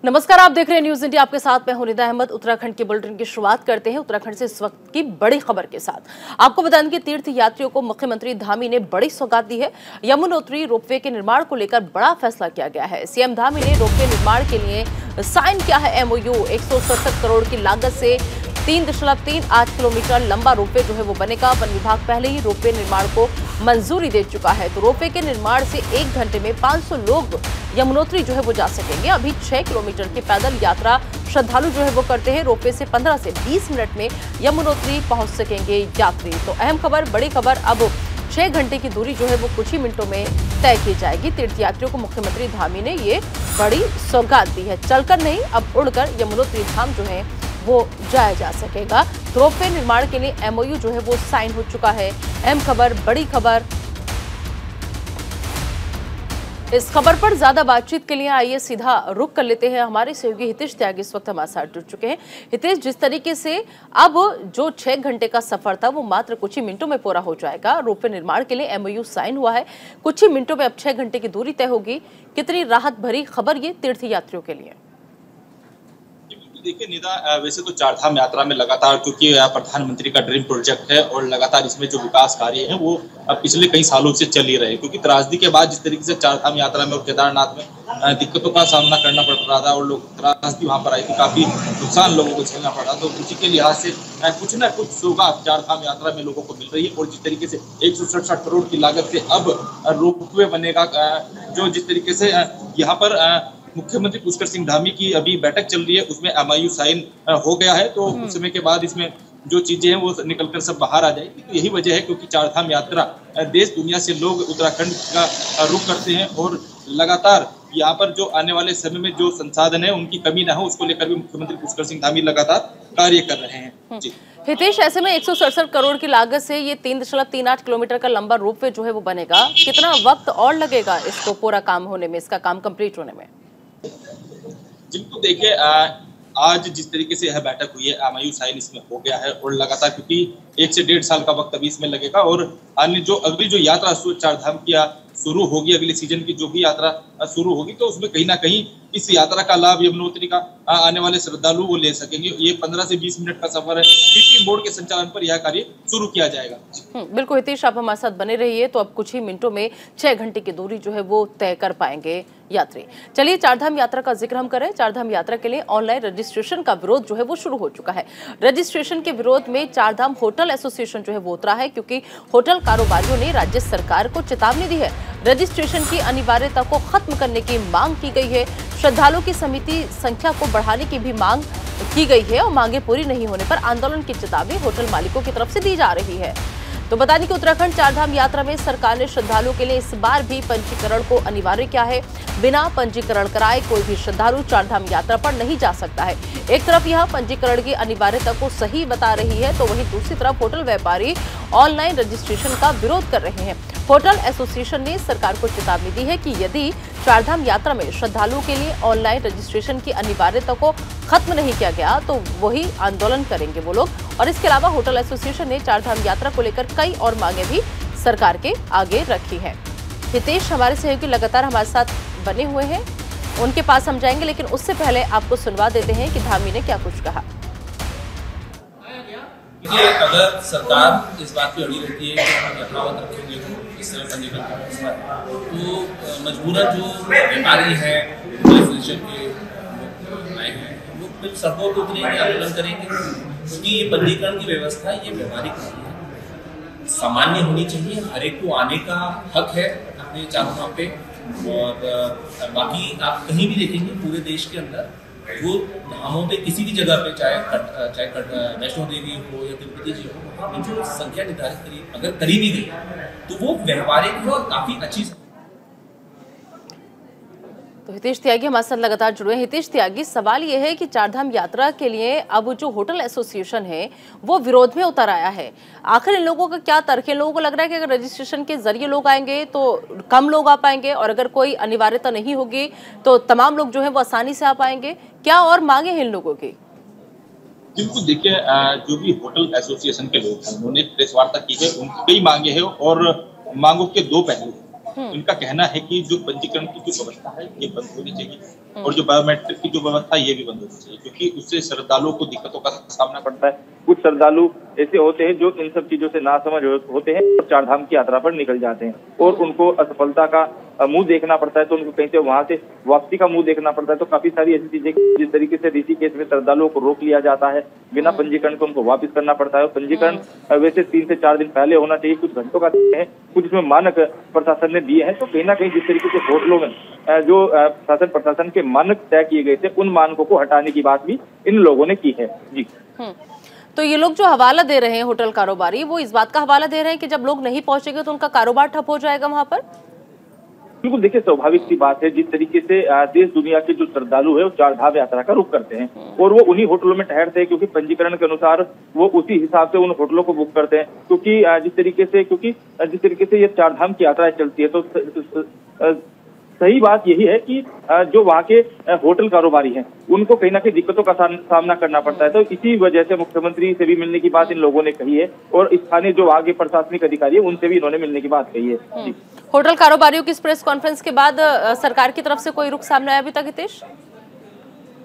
नमस्कार, आप देख रहे हैं न्यूज इंडिया। आपके साथ मैं हूं निदा अहमद। उत्तराखंड के बुलेटिन की शुरुआत करते हैं उत्तराखंड से इस वक्त की बड़ी खबर के साथ। आपको बता दें कि तीर्थ यात्रियों को मुख्यमंत्री धामी ने बड़ी सौगात दी है। यमुनोत्री रोपवे के निर्माण को लेकर बड़ा फैसला किया गया है। सीएम धामी ने रोपवे निर्माण के लिए साइन किया है एमओयू। 167 करोड़ की लागत से 3.38 किलोमीटर लंबा रोपवे जो है वो बनेगा। वन विभाग पहले ही रोपवे निर्माण को मंजूरी दे चुका है। तो रोपवे के निर्माण से 1 घंटे में 500 लोग यमुनोत्री जो है वो जा सकेंगे। अभी 6 किलोमीटर की पैदल यात्रा श्रद्धालु जो है वो करते हैं। रोपवे से 15 से 20 मिनट में यमुनोत्री पहुंच सकेंगे यात्री। तो अहम खबर, बड़ी खबर, अब 6 घंटे की दूरी जो है वो कुछ ही मिनटों में तय की जाएगी। तीर्थयात्रियों को मुख्यमंत्री धामी ने ये बड़ी सौगात दी है। चलकर नहीं, अब उड़कर यमुनोत्री धाम जो है वो जाया जा सकेगा। रोपवे निर्माण के लिए एमओयू जो है वो साइन हो चुका है। अहम खबर, बड़ी खबर। इस खबर पर ज्यादा बातचीत के लिए आइए सीधा रुख कर लेते हैं। हमारे सहयोगी हितेश त्यागी इस वक्त हमारे साथ जुड़ चुके हैं। हितेश, जिस तरीके से अब जो 6 घंटे का सफर था वो मात्र कुछ ही मिनटों में पूरा हो जाएगा। रोपवे निर्माण के लिए एमओयू साइन हुआ है। कुछ ही मिनटों में अब 6 घंटे की दूरी तय होगी। कितनी राहत भरी खबर ये तीर्थ यात्रियों के लिए। देखिए निदा, वैसे तो चारधाम यात्रा में लगातार, क्योंकि प्रधानमंत्री का ड्रीम प्रोजेक्ट है और लगातार इसमें जो विकास कार्य है वो पिछले कई सालों से चल ही रहे। क्योंकि त्रासदी के बाद जिस तरीके से चारधाम यात्रा में और केदारनाथ में दिक्कतों का सामना करना पड़ रहा था और लोग त्रासदी वहां पर आई थी, काफी नुकसान लोगों को झेलना पड़ा। तो उसी के लिहाज से कुछ न कुछ सौगात चारधाम यात्रा में लोगों को मिल रही है। और जिस तरीके से 167 करोड़ की लागत से अब रोपवे बनेगा, जो जिस तरीके से यहाँ पर मुख्यमंत्री पुष्कर सिंह धामी की अभी बैठक चल रही है, उसमें एमओयू साइन हो गया है। तो कुछ समय के बाद इसमें जो चीजें हैं वो निकलकर सब बाहर आ जाएगी। तो यही वजह है, क्योंकि चारधाम यात्रा देश दुनिया से लोग उत्तराखंड का रुख करते हैं और लगातार यहाँ पर जो आने वाले समय में जो संसाधन है उनकी कमी ना हो, उसको लेकर भी मुख्यमंत्री पुष्कर सिंह धामी लगातार कार्य कर रहे हैं। जी हितेश, ऐसे में 167 करोड़ की लागत से ये 3.38 किलोमीटर का लंबा रोपवे जो है वो बनेगा। कितना वक्त और लगेगा इसको पूरा काम होने में, इसका काम कंप्लीट होने में? जिनको देखिए, आज जिस तरीके से यह बैठक हुई है, एमओयू साइन इसमें हो गया है और लगातार, क्योंकि 1 से 1.5 साल का वक्त अभी इसमें लगेगा। और अन्य जो अगली जो यात्रा चारधाम की शुरू होगी, अगले सीजन की जो भी यात्रा शुरू होगी, तो उसमें कहीं ना कहीं इस यात्रा का लाभ यमुनोत्री का आने वाले श्रद्धालु वो ले सकेंगे। ये 15 से 20 मिनट का सफर है। पीपी मोड के संचालन पर यह कार्य शुरू किया जाएगा। बिल्कुल हितेश, आप हमारे साथ बने रहिए। तो अब कुछ ही मिनटों में 6 घंटे की दूरी जो है वो तय कर पाएंगे यात्री। चलिए, चारधाम यात्रा का जिक्र हम करें। चारधाम यात्रा के लिए ऑनलाइन रजिस्ट्रेशन का विरोध जो है वो शुरू हो चुका है। रजिस्ट्रेशन के विरोध में चारधाम होटल एसोसिएशन जो है वो उतरा है, क्योंकि होटल कारोबारियों ने राज्य सरकार को चेतावनी दी है। रजिस्ट्रेशन की अनिवार्यता को खत्म करने की मांग की गई है। श्रद्धालुओं की समिति संख्या को बढ़ाने की भी मांग की गई है और मांगे पूरी नहीं होने पर आंदोलन की चेतावनी होटल मालिकों की तरफ से दी जा रही है। तो बता दें कि उत्तराखंड चारधाम यात्रा में सरकार ने श्रद्धालुओं के लिए इस बार भी पंजीकरण को अनिवार्य किया है। बिना पंजीकरण कराए कोई भी श्रद्धालु चारधाम यात्रा पर नहीं जा सकता है। एक तरफ यह पंजीकरण की अनिवार्यता को सही बता रही है, तो वहीं दूसरी तरफ होटल व्यापारी ऑनलाइन रजिस्ट्रेशन का विरोध कर रहे हैं। होटल एसोसिएशन ने सरकार को चेतावनी दी है कि यदि चारधाम यात्रा में श्रद्धालुओं के लिए ऑनलाइन रजिस्ट्रेशन की अनिवार्यता को खत्म नहीं किया गया तो वही आंदोलन करेंगे वो लोग। और इसके अलावा होटल एसोसिएशन ने चारधाम यात्रा को लेकर कई और मांगे भी सरकार के आगे रखी है। हितेश, हमारे सहयोगी लगातार हमारे साथ बने हुए हैं, उनके पास हम जाएंगे, लेकिन उससे पहले आपको सुनवा देते हैं कि धामी ने क्या कुछ कहा। अगर सरकार इस बात पे अड़ी रहती है कि हम यथावत रखेंगे तो इस समय पंजीकरण का फैसला, तो मजबूरन जो व्यापारी है के आए हैं वो फिर सड़कों पर उतरेंगे, आंदोलन करेंगे। क्योंकि ये पंजीकरण की व्यवस्था ये व्यवहारिक नहीं है, सामान्य होनी चाहिए। हर एक को आने का हक है अपने चारधाम पे। और बाकी आप कहीं भी देखेंगे पूरे देश के अंदर वो धामों पे किसी भी जगह पे, चाहे वैष्णो देवी हो या तिरुपति जी हो, वहाँ पे जो संख्या निर्धारित अगर करी भी गई तो वो व्यवहारिक है और काफी अच्छी। तो हितेश त्यागी हमारे साथ लगातार जुड़े हैं। हितेश त्यागी, सवाल यह है कि चारधाम यात्रा के लिए अब जो होटल एसोसिएशन है वो विरोध में उतर आया है। आखिर इन लोगों का क्या तर्क है? लोगों को लग रहा है कि अगर रजिस्ट्रेशन के जरिए लोग आएंगे तो कम लोग आ पाएंगे और अगर कोई अनिवार्यता नहीं होगी तो तमाम लोग जो है वो आसानी से आ पाएंगे। क्या और मांगे हैं इन लोगों की? बिल्कुल, देखिए, जो भी होटल एसोसिएशन के लोग हैं उन्होंने प्रेस वार्ता की है, उनकी कई मांगे हैं और मांगों के 2 पहलू। इनका कहना है कि जो पंजीकरण की जो व्यवस्था है ये बंद होनी चाहिए और जो बायोमेट्रिक की जो व्यवस्था है ये भी बंद होनी चाहिए, क्योंकि उससे श्रद्धालुओं को दिक्कतों का सामना पड़ता है। कुछ श्रद्धालु ऐसे होते हैं जो इन सब चीजों से नासमझ होते हैं और चारधाम की यात्रा पर निकल जाते हैं और उनको असफलता का मुंह देखना पड़ता है, तो उनको कहीं से वहां से वापसी का मुंह देखना पड़ता है। तो काफी सारी ऐसी चीजें जिस तरीके से ऋषिकेश में श्रद्धालुओं को रोक लिया जाता है, बिना पंजीकरण को उनको वापस करना पड़ता है। पंजीकरण वैसे 3 से 4 दिन पहले होना चाहिए, कुछ घंटों का है, कुछ इसमें मानक प्रशासन ने दिए हैं। तो कहीं ना कहीं जिस तरीके से होटलों में जो शासन प्रशासन के मानक तय किए गए थे, उन मानकों को हटाने की बात भी इन लोगों ने की है। जी, तो ये लोग जो हवाला दे रहे हैं होटल कारोबारी, वो इस बात का हवाला दे रहे हैं कि जब लोग नहीं पहुंचेंगे तो उनका कारोबार ठप हो जाएगा वहां पर। बिल्कुल, देखिए स्वाभाविक सी बात है, जिस तरीके से देश दुनिया के जो श्रद्धालु है वो चारधाम यात्रा का रुख करते हैं और वो उन्हीं होटलों में ठहरते हैं, क्योंकि पंजीकरण के अनुसार वो उसी हिसाब से उन होटलों को बुक करते हैं। क्योंकि जिस तरीके से ये चारधाम की यात्रा चलती है, तो सही बात यही है कि जो वहाँ के होटल कारोबारी हैं उनको कहीं ना कहीं दिक्कतों का सामना करना पड़ता है। तो इसी वजह से मुख्यमंत्री से भी मिलने की बात इन लोगों ने कही है और स्थानीय जो आगे प्रशासनिक अधिकारी है उनसे भी इन्होंने मिलने की बात कही है। होटल कारोबारियों की इस प्रेस कॉन्फ्रेंस के बाद सरकार की तरफ से कोई रुख सामने आया अभी तक, हितेश?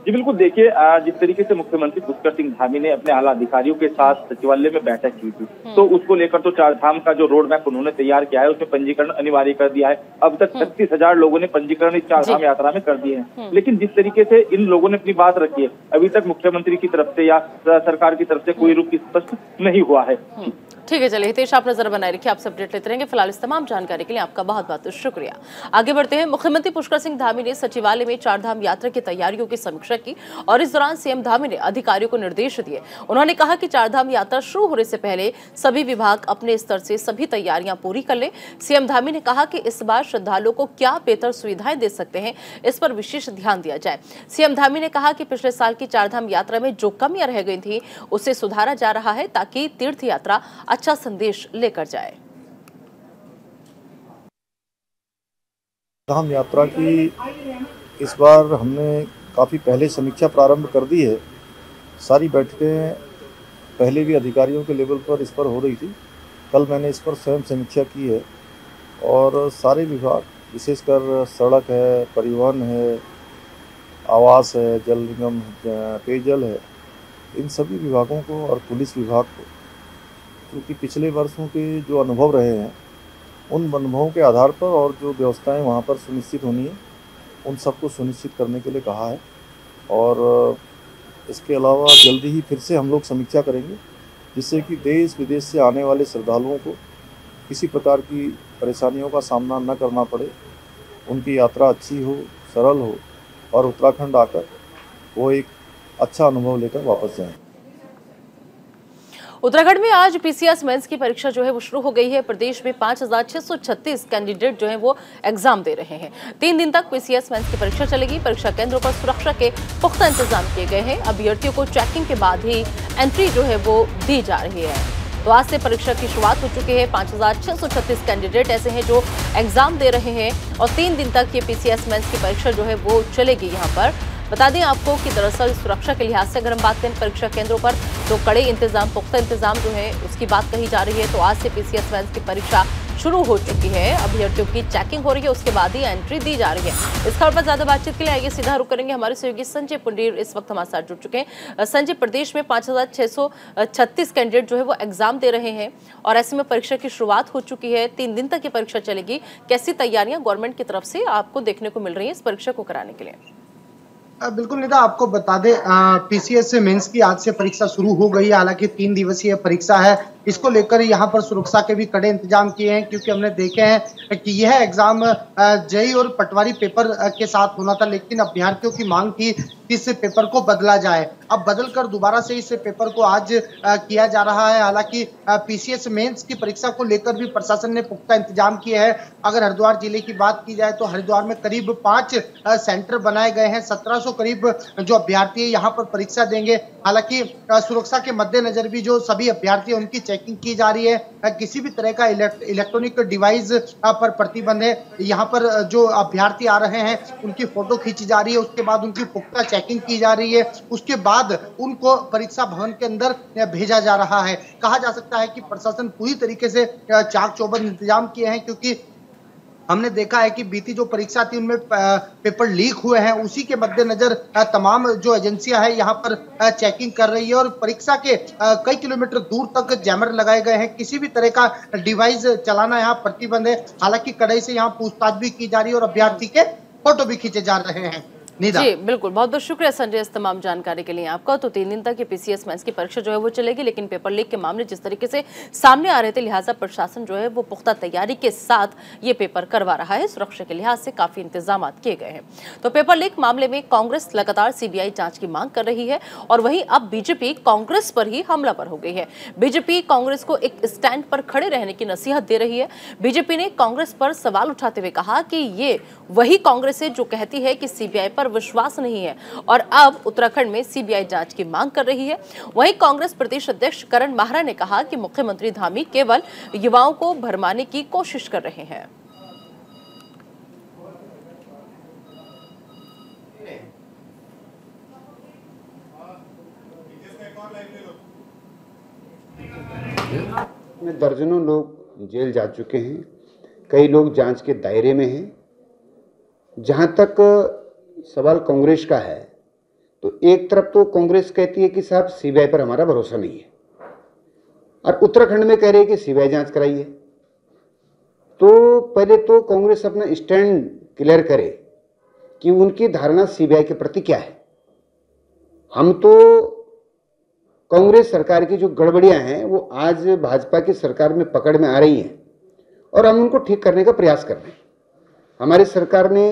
जी बिल्कुल, देखिए जिस तरीके से मुख्यमंत्री पुष्कर सिंह धामी ने अपने आला अधिकारियों के साथ सचिवालय में बैठक की थी, तो उसको लेकर तो चारधाम का जो रोड मैप उन्होंने तैयार किया है उसमें पंजीकरण अनिवार्य कर दिया है। अब तक 36,000 लोगों ने पंजीकरण इस चारधाम यात्रा में कर दिए हैं। लेकिन जिस तरीके से इन लोगों ने अपनी बात रखी है, अभी तक मुख्यमंत्री की तरफ से या सरकार की तरफ से कोई रुख स्पष्ट नहीं हुआ है। ठीक है, चलिए हितेश, आप नजर बनाए रखिए, आपसे अपडेट लेते रहेंगे। फिलहाल इस तमाम जानकारी के लिए आपका बहुत बहुत शुक्रिया। आगे बढ़ते हैं। मुख्यमंत्री पुष्कर सिंह धामी ने सचिवालय में चारधाम यात्रा की तैयारियों की समीक्षा की और इस दौरान सीएम धामी ने अधिकारियों को निर्देश दिए। उन्होंने कहा कि चारधाम यात्रा शुरू होने से पहले सभी विभाग अपने स्तर से सभी तैयारियां पूरी कर लें। सीएम धामी ने कहा कि इस बार श्रद्धालुओं को क्या बेहतर सुविधाएं दे सकते हैं, इस पर विशेष ध्यान दिया जाए। सीएम धामी ने कहा कि पिछले साल की चारधाम यात्रा में जो कमियां रह गई थी उसे सुधारा जा रहा है, ताकि तीर्थ यात्रा अच्छा संदेश लेकर जाए। चारधाम यात्रा की इस बार हमने काफ़ी पहले समीक्षा प्रारंभ कर दी है। सारी बैठकें पहले भी अधिकारियों के लेवल पर इस पर हो रही थी। कल मैंने इस पर स्वयं समीक्षा की है और सारे विभाग, विशेषकर सड़क है, परिवहन है, आवास है, जल निगम, पेयजल है, इन सभी विभागों को और पुलिस विभाग को, क्योंकि पिछले वर्षों के जो अनुभव रहे हैं उन अनुभवों के आधार पर और जो व्यवस्थाएं वहां पर सुनिश्चित होनी है उन सबको सुनिश्चित करने के लिए कहा है। और इसके अलावा जल्दी ही फिर से हम लोग समीक्षा करेंगे, जिससे कि देश विदेश से आने वाले श्रद्धालुओं को किसी प्रकार की परेशानियों का सामना न करना पड़े, उनकी यात्रा अच्छी हो, सरल हो और उत्तराखंड आकर वो एक अच्छा अनुभव लेकर वापस जाएं। उत्तराखंड में आज पीसीएस मेंस की परीक्षा जो है वो शुरू हो गई है। प्रदेश में 5,636 कैंडिडेट जो है वो एग्जाम दे रहे हैं। 3 दिन तक पीसीएस मेंस की परीक्षा चलेगी। परीक्षा केंद्रों पर सुरक्षा के पुख्ता इंतजाम किए गए हैं। अभ्यर्थियों को चेकिंग के बाद ही एंट्री जो है वो दी जा रही है। तो आज से परीक्षा की शुरुआत हो चुकी है। 5,636 कैंडिडेट ऐसे हैं जो एग्जाम दे रहे हैं और 3 दिन तक ये पीसीएस मेंस की परीक्षा जो है वो चलेगी। यहाँ पर बता दें आपको कि दरअसल सुरक्षा के लिहाज से अगर हम बात करें परीक्षा केंद्रों पर, तो कड़े इंतजाम, पुख्ता इंतजाम जो है उसकी बात कही जा रही है। तो आज से पीसीएस मेंस की परीक्षा शुरू हो चुकी है। अभ्यर्थियों की चेकिंग हो रही है, उसके बाद ही एंट्री दी जा रही है। इस खबर पर ज्यादा बातचीत के लिए आइए सीधा रुक करेंगे। हमारे सहयोगी संजय पुंडीर इस वक्त हमारे साथ जुड़ चुके हैं। संजय, प्रदेश में 5,636 कैंडिडेट जो है वो एग्जाम दे रहे हैं और ऐसे में परीक्षा की शुरुआत हो चुकी है। 3 दिन तक ये परीक्षा चलेगी। कैसी तैयारियां गवर्नमेंट की तरफ से आपको देखने को मिल रही है इस परीक्षा को कराने के लिए? बिल्कुल निदा, आपको बता दें पीसीएस मेंस की आज से परीक्षा शुरू हो गई है। हालांकि 3 दिवसीय परीक्षा है, इसको लेकर यहाँ पर सुरक्षा के भी कड़े इंतजाम किए हैं, क्योंकि हमने देखे हैं कि यह एग्जाम जेईई और पटवारी पेपर के साथ होना था, लेकिन अभ्यर्थियों की मांग थी कि इस पेपर को बदला जाए। अब बदलकर दोबारा से इस पेपर को आज किया जा रहा है। हालांकि पीसीएस मेंस की परीक्षा को लेकर भी प्रशासन ने पुख्ता इंतजाम किए हैं। अगर हरिद्वार जिले की बात की जाए तो हरिद्वार में करीब 5 सेंटर बनाए गए हैं। 1700 करीब जो अभ्यर्थी यहाँ पर परीक्षा देंगे। हालांकि सुरक्षा के मद्देनजर भी जो सभी अभ्यर्थी उनकी चेकिंग की जा रही है। किसी भी तरह का इलेक्ट्रॉनिक डिवाइस पर प्रतिबंध है। यहाँ पर जो अभ्यर्थी आ रहे हैं उनकी फोटो खींची जा रही है, उसके बाद उनकी पुख्ता चेकिंग की जा रही है, उसके बाद उनको परीक्षा भवन के अंदर भेजा जा रहा है। कहा जा सकता है कि प्रशासन पूरी तरीके से चाक चौबंद इंतजाम किए हैं, क्योंकि हमने देखा है कि बीती जो परीक्षा थी उनमें पेपर लीक हुए हैं, उसी के मद्देनजर तमाम जो एजेंसियां हैं यहाँ पर चेकिंग कर रही है और परीक्षा के कई किलोमीटर दूर तक जैमर लगाए गए हैं। किसी भी तरह का डिवाइस चलाना यहाँ प्रतिबंध है। हालांकि कड़ाई से यहाँ पूछताछ भी की जा रही है और अभ्यर्थी के फोटो भी खींचे जा रहे हैं। जी बिल्कुल, बहुत बहुत शुक्रिया संजय इस तमाम जानकारी के लिए आपका। तो 3 दिन तक ये पीसीएस मेंस की परीक्षा जो है वो चलेगी, लेकिन पेपर लीक के मामले जिस तरीके से सामने आ रहे थे, लिहाजा प्रशासन जो है वो पुख्ता तैयारी के साथ ये पेपर करवा रहा है। सुरक्षा के लिहाज से काफी इंतजाम किए गए हैं। तो पेपर लीक मामले में कांग्रेस लगातार सीबीआई जांच की मांग कर रही है और वहीं अब बीजेपी कांग्रेस पर ही हमलावर हो गई है। बीजेपी कांग्रेस को एक स्टैंड पर खड़े रहने की नसीहत दे रही है। बीजेपी ने कांग्रेस पर सवाल उठाते हुए कहा कि ये वही कांग्रेस है जो कहती है कि सीबीआई पर विश्वास नहीं है और अब उत्तराखंड में सीबीआई जांच की मांग कर रही है। वहीं कांग्रेस प्रदेश अध्यक्ष करण माहरा ने कहा कि मुख्यमंत्री धामी केवल युवाओं को भरमाने की कोशिश कर रहे हैं। में दर्जनों लोग जेल जा चुके हैं, कई लोग जांच के दायरे में हैं। जहां तक सवाल कांग्रेस का है तो एक तरफ तो कांग्रेस कहती है कि साहब सीबीआई पर हमारा भरोसा नहीं है और उत्तराखंड में कह रही है कि सीबीआई जांच कराइए। तो पहले तो कांग्रेस अपना स्टैंड क्लियर करे कि उनकी धारणा सीबीआई के प्रति क्या है। हम तो कांग्रेस सरकार की जो गड़बड़ियां हैं वो आज भाजपा की सरकार में पकड़ में आ रही हैं और हम उनको ठीक करने का प्रयास कर रहे हैं। हमारी सरकार ने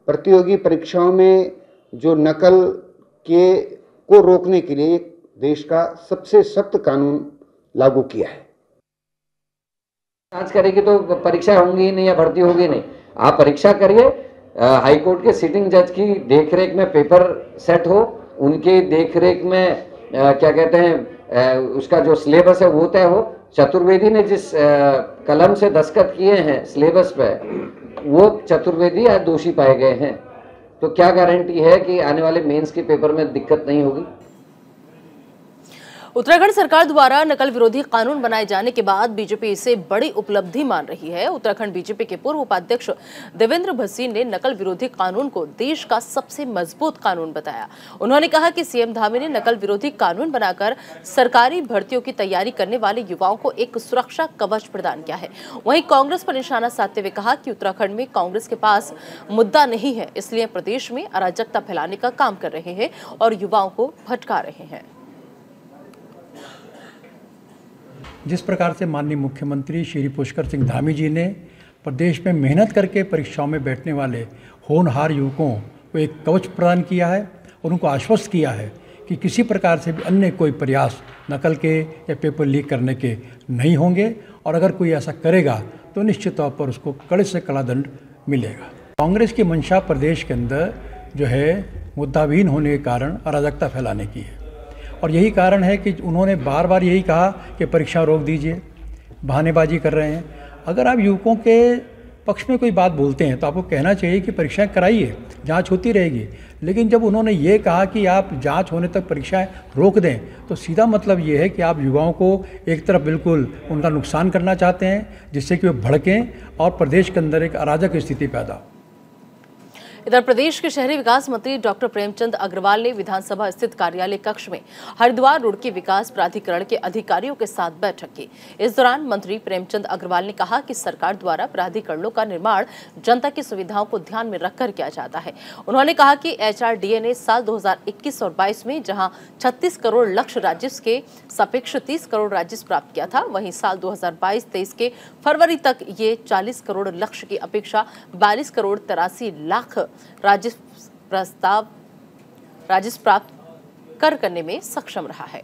प्रतियोगी परीक्षाओं में जो नकल को रोकने के लिए एक देश का सबसे सख्त कानून लागू किया है। जांच करेगी तो परीक्षा होंगी नहीं या भर्ती होगी नहीं। आप परीक्षा करिए, हाईकोर्ट के सिटिंग जज की देखरेख में पेपर सेट हो, उनके देखरेख में क्या कहते हैं उसका जो सिलेबस है वो तय हो। चतुर्वेदी ने जिस कलम से दस्तखत किए हैं सिलेबस पे, वो चतुर्वेदी आज दोषी पाए गए हैं। तो क्या गारंटी है कि आने वाले मेंस के पेपर में दिक्कत नहीं होगी। उत्तराखंड सरकार द्वारा नकल विरोधी कानून बनाए जाने के बाद बीजेपी इसे बड़ी उपलब्धि मान रही है। उत्तराखंड बीजेपी के पूर्व उपाध्यक्ष देवेंद्र भसीन ने नकल विरोधी कानून को देश का सबसे मजबूत कानून बताया। उन्होंने कहा कि सीएम धामी ने नकल विरोधी कानून बनाकर सरकारी भर्तियों की तैयारी करने वाले युवाओं को एक सुरक्षा कवच प्रदान किया है। वहीं कांग्रेस पर निशाना साधते हुए कहा कि उत्तराखंड में कांग्रेस के पास मुद्दा नहीं है, इसलिए प्रदेश में अराजकता फैलाने का काम कर रहे हैं और युवाओं को भटका रहे हैं। जिस प्रकार से माननीय मुख्यमंत्री श्री पुष्कर सिंह धामी जी ने प्रदेश में मेहनत करके परीक्षाओं में बैठने वाले होनहार युवकों को एक कवच प्रदान किया है और उनको आश्वस्त किया है कि किसी प्रकार से भी अन्य कोई प्रयास नकल के या पेपर लीक करने के नहीं होंगे और अगर कोई ऐसा करेगा तो निश्चित तौर पर उसको कड़े से कड़ा दंड मिलेगा। कांग्रेस की मंशा प्रदेश के अंदर जो है मुद्दाविहीन होने के कारण अराजकता फैलाने की है और यही कारण है कि उन्होंने बार बार यही कहा कि परीक्षा रोक दीजिए, बहानेबाजी कर रहे हैं। अगर आप युवकों के पक्ष में कोई बात बोलते हैं तो आपको कहना चाहिए कि परीक्षाएं कराइए, जांच होती रहेगी। लेकिन जब उन्होंने ये कहा कि आप जांच होने तक परीक्षाएं रोक दें तो सीधा मतलब ये है कि आप युवाओं को एक तरफ बिल्कुल उनका नुकसान करना चाहते हैं जिससे कि वे भड़कें और प्रदेश के अंदर एक अराजक स्थिति पैदा हो। इधर प्रदेश के शहरी विकास मंत्री डॉक्टर प्रेमचंद अग्रवाल ने विधानसभा स्थित कार्यालय कक्ष में हरिद्वार रुड़की विकास प्राधिकरण के अधिकारियों के साथ बैठक की। इस दौरान मंत्री प्रेमचंद अग्रवाल ने कहा कि सरकार द्वारा प्राधिकरणों का निर्माण जनता की सुविधाओं को ध्यान में रखकर किया जाता है। उन्होंने कहा कि एचआरडीए ने साल 2021 और 22 में जहां 36 करोड़ लक्ष्य राजस्व के सापेक्ष 30 करोड़ राजस्व प्राप्त किया था, वहीं साल 2022-23 के फरवरी तक ये 40 करोड़ लक्ष्य की अपेक्षा 42 करोड़ 83 लाख राजस्व प्राप्त करने में सक्षम रहा है।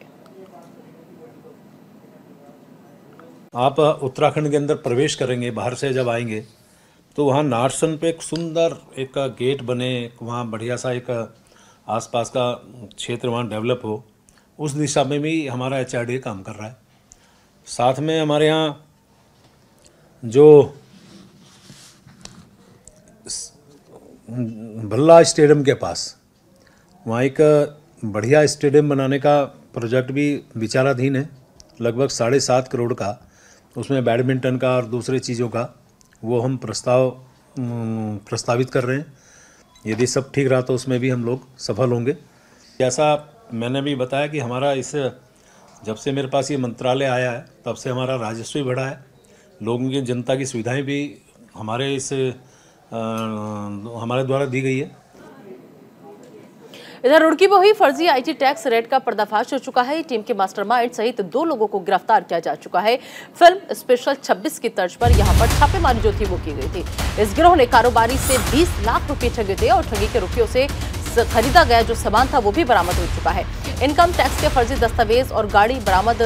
आप उत्तराखंड के अंदर प्रवेश करेंगे, बाहर से जब आएंगे तो वहाँ नारसन पे एक सुंदर एक गेट बने, वहाँ बढ़िया सा एक आसपास का क्षेत्र वहाँ डेवलप हो, उस दिशा में भी हमारा एचआरडीए काम कर रहा है। साथ में हमारे यहाँ जो भल्ला स्टेडियम के पास वहाँ एक बढ़िया स्टेडियम बनाने का प्रोजेक्ट भी विचाराधीन है, लगभग 7.5 करोड़ का। उसमें बैडमिंटन का और दूसरे चीज़ों का वो हम प्रस्तावित कर रहे हैं। यदि सब ठीक रहा तो उसमें भी हम लोग सफल होंगे। जैसा मैंने भी बताया कि हमारा जब से मेरे पास ये मंत्रालय आया है तब से हमारा राजस्व भी बढ़ा है, लोगों की जनता की सुविधाएं भी हमारे द्वारा दी गई है। इधर रुड़की में हुई फर्जी आईटी टैक्स रेड का पर्दाफाश हो चुका है। टीम के मास्टरमाइंड सहित 2 लोगों को गिरफ्तार किया जा चुका है। फिल्म स्पेशल 26 की तर्ज पर यहां पर छापेमारी जो थी वो की गई थी। इस गिरोह ने कारोबारी से 20 लाख रुपए ठगे थे और ठगी के रुपयों से खरीदा गया जो सामान था वो भी बरामद हो चुका है। इनकम टैक्स के फर्जी दस्तावेज और गाड़ी बरामद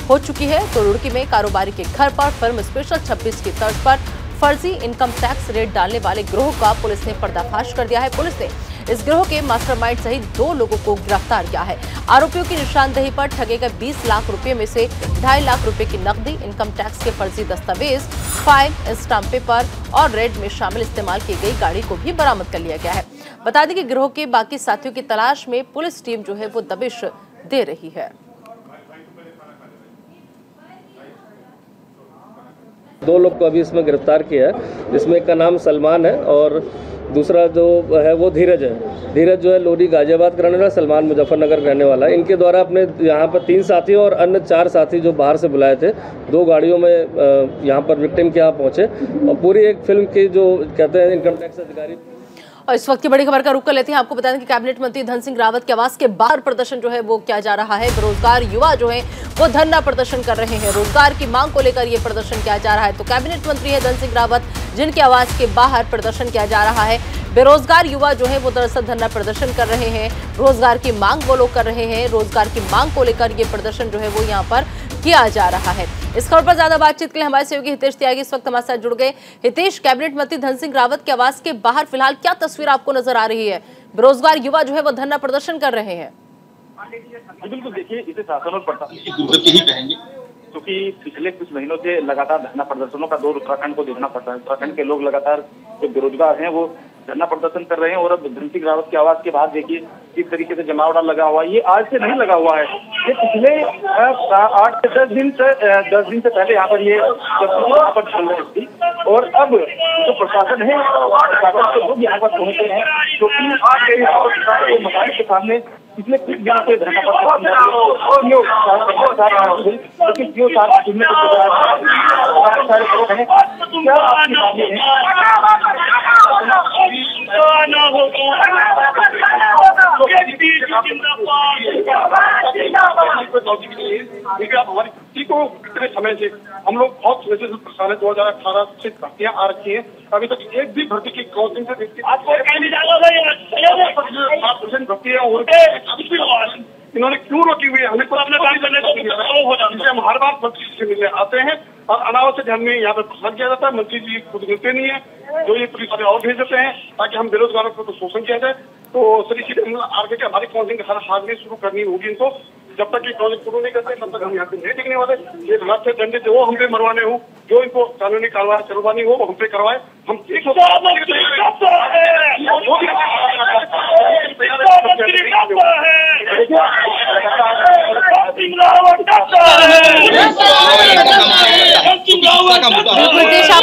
हो चुकी है। तो रुड़की में कारोबारी के घर पर फिल्म स्पेशल 26 की तर्ज पर फर्जी इनकम टैक्स रेट डालने वाले गिरोह का पुलिस ने पर्दाफाश कर दिया है। पुलिस ने इस गिरोह के मास्टरमाइंड सहित 2 लोगों को गिरफ्तार किया है। आरोपियों की निशानदेही पर ठगे गए 20 लाख रुपए में से 2.5 लाख रुपए की नकदी, इनकम टैक्स के फर्जी दस्तावेज, फाइल, स्टाम्प पेपर और रेड में शामिल इस्तेमाल की गई गाड़ी को भी बरामद कर लिया गया है। बता दें कि गिरोह के बाकी साथियों की तलाश में पुलिस टीम जो है वो दबिश दे रही है। 2 लोग को अभी इसमें गिरफ्तार किया है, जिसमें एक का नाम सलमान है और दूसरा जो है वो धीरज है। धीरज जो है लोधी गाजियाबाद का रहने वाला, सलमान मुजफ्फरनगर का रहने वाला है। इनके द्वारा अपने यहाँ पर 3 साथी और अन्य 4 साथी जो बाहर से बुलाए थे, 2 गाड़ियों में यहाँ पर विक्टिम के यहाँ पहुँचे और पूरी एक फिल्म की जो कहते हैं इनकम टैक्स अधिकारी। और इस वक्त की बड़ी खबर का रुख कर लेते हैं। आपको बता दें कि कैबिनेट मंत्री धन सिंह रावत के आवास के बाहर प्रदर्शन जो है वो किया जा रहा है। बेरोजगार युवा जो है वो धरना प्रदर्शन कर रहे हैं। रोजगार की मांग को लेकर ये प्रदर्शन किया जा रहा है। तो कैबिनेट मंत्री है धन सिंह रावत, जिनके आवास के बाहर प्रदर्शन किया जा रहा है। बेरोजगार युवा जो है वो दरअसल धरना प्रदर्शन कर रहे हैं। रोजगार की मांग वो लोग कर रहे हैं। रोजगार की मांग को लेकर ये प्रदर्शन जो है वो यहाँ पर किया जा रहा है। इस खबर पर ज्यादा बातचीत के लिए हमारे सहयोगी हितेश त्यागी इस वक्त हमारे साथ जुड़ गए। हितेश, कैबिनेट मंत्री धन सिंह रावत के आवास के बाहर फिलहाल क्या तस्वीर आपको नजर आ रही है? बेरोजगार युवा जो है वो धरना प्रदर्शन कर रहे हैं। बिल्कुल, देखिए इसे शासन और प्रशासन की दुर्गति ही कहेंगे, क्योंकि पिछले कुछ महीनों से लगातार धरना प्रदर्शनों का दौर उत्तराखंड को देखना पड़ता है। उत्तराखंड के लोग लगातार जो बेरोजगार हैं वो धरना प्रदर्शन कर रहे हैं और अब धन सिंह रावत के आवास के बाद देखिए किस तरीके से जमावड़ा लगा हुआ है। ये आज से नहीं लगा हुआ है, ये पिछले 8 से 10 दिन से पहले यहाँ पर ये यहाँ पर चल रही थी। और अब जो प्रशासन है, प्रशासन के लोग यहाँ पर पहुंचे हैं, क्योंकि मकान के सामने पिछले कुछ दिनों से धरना प्रदर्शन कितने समय से हम लोग बहुत समय से प्रशासन 2018 से भर्तियां आ रखी है, अभी तक एक भी भर्ती की काउंसिलिंग से भर्ती है। इन्होंने क्यों रोकी हुई है? हमें तो अपने काम करने हम हर बार मंत्री जी से मिलने आते हैं और अनावश्यक ध्यान में यहाँ पे प्रसार किया जाता है। मंत्री जी खुद मिलते नहीं है, जो ये पुलिस वाले और भेज देते हैं ताकि हम बेरोजगारों को तो शोषण किया जाए। तो सर आगे के हमारी काउंसिलिंग हर हाल में शुरू करनी होगी इनको। जब तक ये काउंसिलिंग शुरू नहीं करते तब तक हम यहाँ पे नहीं टिकने वाले। ये हाथ से दंडित वो हम पे मरवाने हो, जो इनको कानूनी कार्रवाई करवानी हो वो हम पे करवाए। हम आप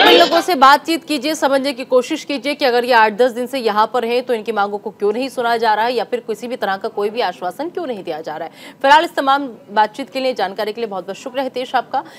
इन लोगों से बातचीत कीजिए, समझने की कोशिश कीजिए कि अगर ये 8-10 दिन से यहाँ पर है तो इनकी मांगों को क्यों नहीं सुना जा रहा है या फिर किसी भी तरह का कोई भी आश्वासन क्यों नहीं दिया जा रहा है। फिलहाल इस तमाम बातचीत के लिए, जानकारी के लिए बहुत बहुत शुक्रिया हितेश आपका।